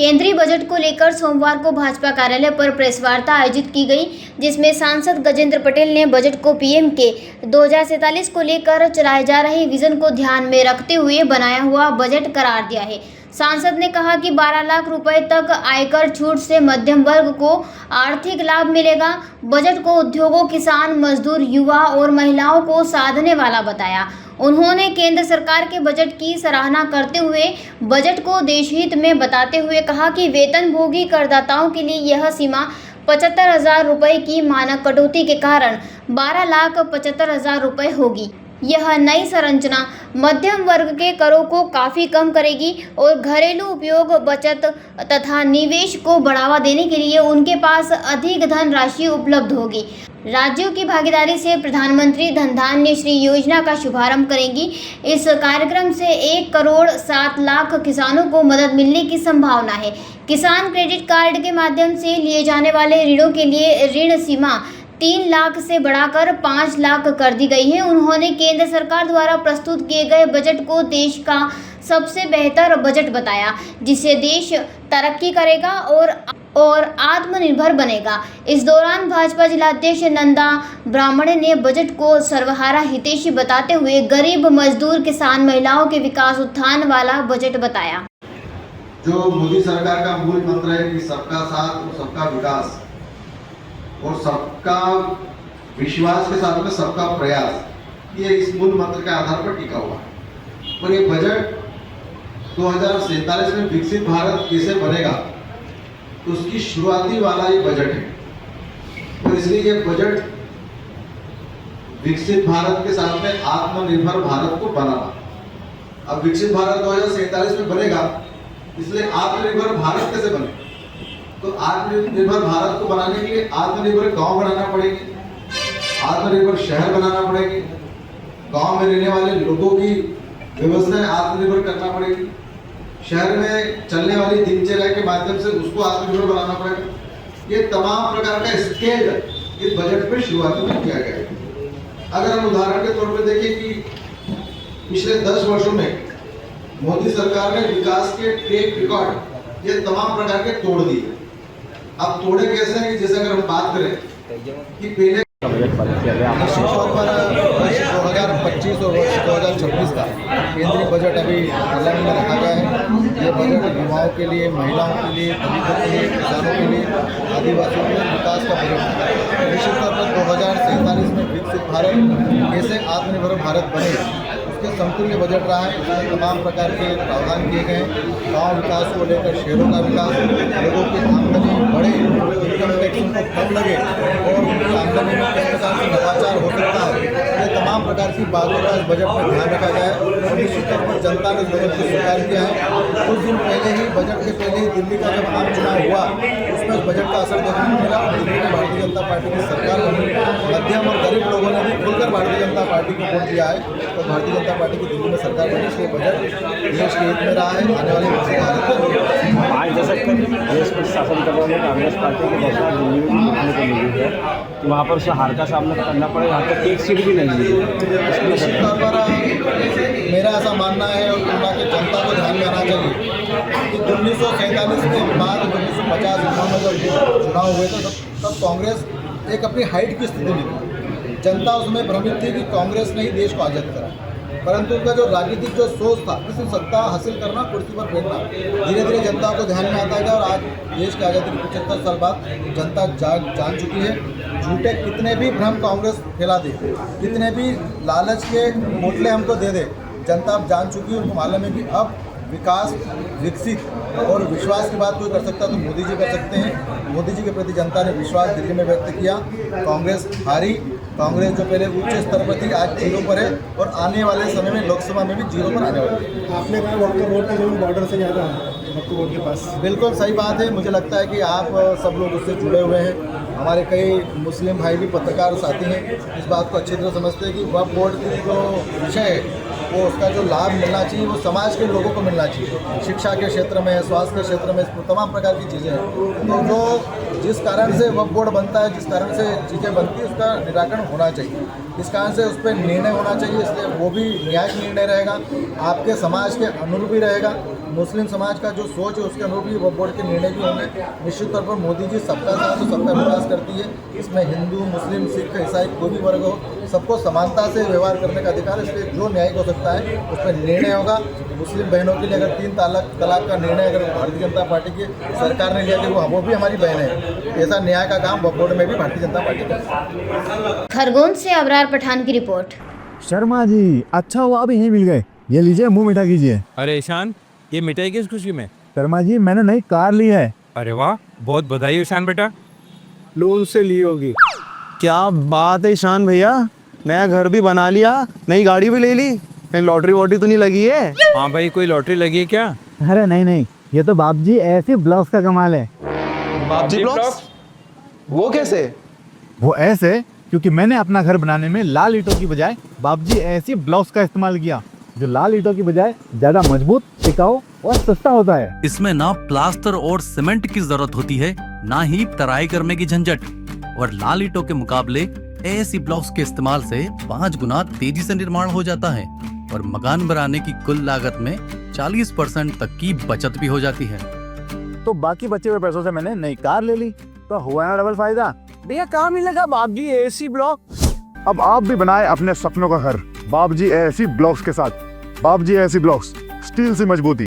केंद्रीय बजट को लेकर सोमवार को भाजपा कार्यालय पर प्रेस वार्ता आयोजित की गई, जिसमें सांसद गजेंद्र पटेल ने बजट को पीएम के 2047 को लेकर चलाए जा रहे विजन को ध्यान में रखते हुए बनाया हुआ बजट करार दिया है। सांसद ने कहा कि 12 लाख रुपए तक आयकर छूट से मध्यम वर्ग को आर्थिक लाभ मिलेगा। बजट को उद्योगों, किसान, मजदूर, युवा और महिलाओं को साधने वाला बताया। उन्होंने केंद्र सरकार के बजट की सराहना करते हुए बजट को देशहित में बताते हुए कहा कि वेतनभोगी करदाताओं के लिए यह सीमा 75,000 रुपये की मानक कटौती के कारण 12,75,000 रुपये होगी। यह नई संरचना मध्यम वर्ग के करों को काफ़ी कम करेगी और घरेलू उपयोग, बचत तथा निवेश को बढ़ावा देने के लिए उनके पास अधिक धनराशि उपलब्ध होगी। राज्यों की भागीदारी से प्रधानमंत्री धन धान्य श्री योजना का शुभारंभ करेंगी। इस कार्यक्रम से 1,07,00,000 किसानों को मदद मिलने की संभावना है। किसान क्रेडिट कार्ड के माध्यम से लिए जाने वाले ऋणों के लिए ऋण सीमा 3 लाख से बढ़ाकर 5 लाख कर दी गई है। उन्होंने केंद्र सरकार द्वारा प्रस्तुत किए गए बजट को देश का सबसे बेहतर बजट बताया, जिससे देश तरक्की करेगा और आत्मनिर्भर बनेगा। इस दौरान भाजपा जिलाध्यक्ष नंदा ब्राह्मणे ने बजट को सर्वहारा हितैषी बताते हुए गरीब, मजदूर, किसान, महिलाओं के विकास उत्थान वाला बजट बताया। जो मोदी सरकार का मूल मंत्र है कि सबका साथ और सबका विकास और सबका विश्वास के साथ में सबका प्रयास, ये इस मूल मंत्र के आधार पर टिका हुआ है। और ये बजट 2047 में विकसित भारत कैसे बनेगा, तो उसकी शुरुआती वाला ये बजट है। और इसलिए ये बजट विकसित भारत के साथ में आत्मनिर्भर भारत को बनाना। अब विकसित भारत 2047 में बनेगा, इसलिए आत्मनिर्भर भारत कैसे बने, तो आत्मनिर्भर भारत को बनाने के लिए आत्मनिर्भर गांव बनाना पड़ेगी, आत्मनिर्भर शहर बनाना पड़ेगी, गांव में रहने वाले लोगों की व्यवस्थाएं आत्मनिर्भर करना पड़ेगी, शहर में चलने वाली दिनचर्या के माध्यम से उसको आत्मनिर्भर बनाना पड़ेगा। ये तमाम प्रकार का स्केल इस बजट में शुरुआती में किया गया है। अगर हम उदाहरण के तौर पर देखें कि पिछले 10 वर्षों में मोदी सरकार ने विकास के ट्रैक रिकॉर्ड ये तमाम प्रकार के तोड़ दिए। अब तोड़े कैसे हैं, जैसे अगर हम बात करें कि पहले निश्चित तौर पर वर्ष 2025 और वर्ष 2026 का केंद्रीय बजट अभी पार्लियामेंट में रखा गया है। ये बजट युवाओं के लिए, महिलाओं के लिए, दलितों के लिए, किसानों के लिए, आदिवासियों के लिए विकास का बजट है। निश्चित तौर पर 2047 में विकसित भारत कैसे आत्मनिर्भर भारत बने, उसके समतुल्य बजट रहा है। इसमें तमाम प्रकार के प्रावधान किए गए हैं। गाँव विकास को लेकर शहरों का विकास, लोगों की आमदनी बढ़े, इनकम टैक्स उनको कम लगे और उनकी आमदनी में किस प्रकार से नवाचार हो सकता है, ये तमाम प्रकार की बातों का इस बजट में ध्यान रखा गया है। और निश्चित तौर पर जनता ने बजट को स्वीकार किया है। कुछ दिन पहले ही, बजट के पहले ही दिल्ली का जब आम चुनाव हुआ, उसमें इस बजट का असर देखने को मिला। दिल्ली में भारतीय जनता पार्टी की सरकार बनी, मध्यम और गरीब लोगों ने भी खुलकर भारतीय जनता पार्टी को वोट दिया है। तो भारतीय जनता पार्टी की दिल्ली में सरकार बनी, इसलिए बजट देश के हित में रहा है। आने वाले विकसित भारत में आज जैसे देश पर शासन कर रहे हैं कांग्रेस पार्टी की घोषणा दिल्ली में देखने को मिली है, तो वहाँ पर उसे हार का सामना करना पड़ेगा। यहाँ तक एक सीट भी नहीं है। निश्चित तौर पर मेरा ऐसा मानना है और तुलना के जनता को ध्यान में आना चाहिए कि 1947 के बाद 1950 में जब चुनाव हुए थे, तब कांग्रेस एक अपनी हाइट की स्थिति में थी। जनता उसमें भ्रमित थी कि कांग्रेस ने ही देश को आज़ाद करा, परंतु उनका जो राजनीतिक जो सोच था, किसी सत्ता हासिल करना, कुर्सी पर बैठना, धीरे धीरे जनता को ध्यान में आता गया। और आज देश की आज़ादी के 75 साल बाद जनता जान चुकी है। झूठे कितने भी भ्रम कांग्रेस फैला दे, कितने भी लालच के मोटले हमको दे दे, जनता अब जान चुकी है। उनको मालूम है कि अब विकास, विकसित और विश्वास की बात कोई कर सकता तो मोदी जी कर सकते हैं। मोदी जी के प्रति जनता ने विश्वास दिल्ली में व्यक्त किया। कांग्रेस हारी। कांग्रेस जो पहले उच्च स्तर पर थी, आज 0 पर है और आने वाले समय में लोकसभा में भी 0 पर आने वाली है। आपने कहा वोट का जो बॉर्डर से ज़्यादा वोट के पास, बिल्कुल सही बात है। मुझे लगता है कि आप सब लोग उससे जुड़े हुए हैं। हमारे कई मुस्लिम भाई भी पत्रकार साथी हैं, इस बात को अच्छी तरह समझते हैं कि वक्फ बोर्ड की जो विषय है, वो उसका जो लाभ मिलना चाहिए वो समाज के लोगों को मिलना चाहिए। शिक्षा के क्षेत्र में, स्वास्थ्य के क्षेत्र में, तमाम प्रकार की चीज़ें हैं। तो जो जिस कारण से वक्फ बोर्ड बनता है, जिस कारण से चीज़ें बनती है, उसका निराकरण होना चाहिए। इस कारण से उस पर निर्णय होना चाहिए, इसलिए वो भी न्यायिक निर्णय रहेगा, आपके समाज के अनुरूप ही रहेगा। मुस्लिम समाज का जो सोच है उसके अनुरूप ही वक्फ बोर्ड के निर्णय भी होंगे। निश्चित तौर पर मोदी जी सबका साथ और सबका विकास करती है। इसमें हिंदू, मुस्लिम, सिख, ईसाई कोई भी वर्ग हो, सबको समानता से व्यवहार करने का अधिकार है। इसलिए जो न्यायिक हो सकता है उस पर निर्णय होगा। मुस्लिम बहनों के लिए अगर 3 तलाक का निर्णय अगर भारतीय जनता पार्टी की सरकार ने लिया कि वो भी हमारी बहन है, ऐसा न्याय का काम वक्फ बोर्ड में भी भारतीय जनता पार्टी करेगी। खरगोन से अबरार पठान की रिपोर्ट। शर्मा जी, अच्छा हुआ अभी यहीं मिल गए। ये लीजिए, मुंह मीठा कीजिए। अरे ईशान, ये मिठाई किस खुशी में? शर्मा जी, मैंने नई कार ली है। अरे वाह, बहुत बधाई ईशान बेटा। लोन से ली होगी। क्या बात है ईशान भैया, नया घर भी बना लिया, नई गाड़ी भी ले ली, कहीं लॉटरी वॉटरी तो नहीं लगी है? हाँ भाई, कोई लॉटरी लगी है क्या? अरे नहीं, ये तो बाप जी ऐसे ब्लॉक्स का कमाल है। बापजी ब्लॉक्स? वो कैसे? वो ऐसे क्योंकि मैंने अपना घर बनाने में लाल ईंटों की बजाय बापजी ऐसी ब्लॉक्स का इस्तेमाल किया, जो लाल ईंटों की बजाय ज्यादा मजबूत, टिकाऊ और सस्ता होता है। इसमें ना प्लास्टर और सीमेंट की जरूरत होती है, ना ही तराई करने की झंझट। और लाल ईंटों के मुकाबले ऐसी ब्लॉक्स के इस्तेमाल से 5 गुना तेजी से निर्माण हो जाता है और मकान बनाने की कुल लागत में 40% तक की बचत भी हो जाती है। तो बाकी बचे हुए पैसों से मैंने नई कार ले ली, तो हुआ ना डबल फायदा। भैया कहाँ मिलेगा बापजी एसी ब्लॉक? अब आप भी बनाए अपने सपनों का घर बापजी एसी ब्लॉक्स के साथ। बापजी एसी ब्लॉक्स, स्टील से मजबूती।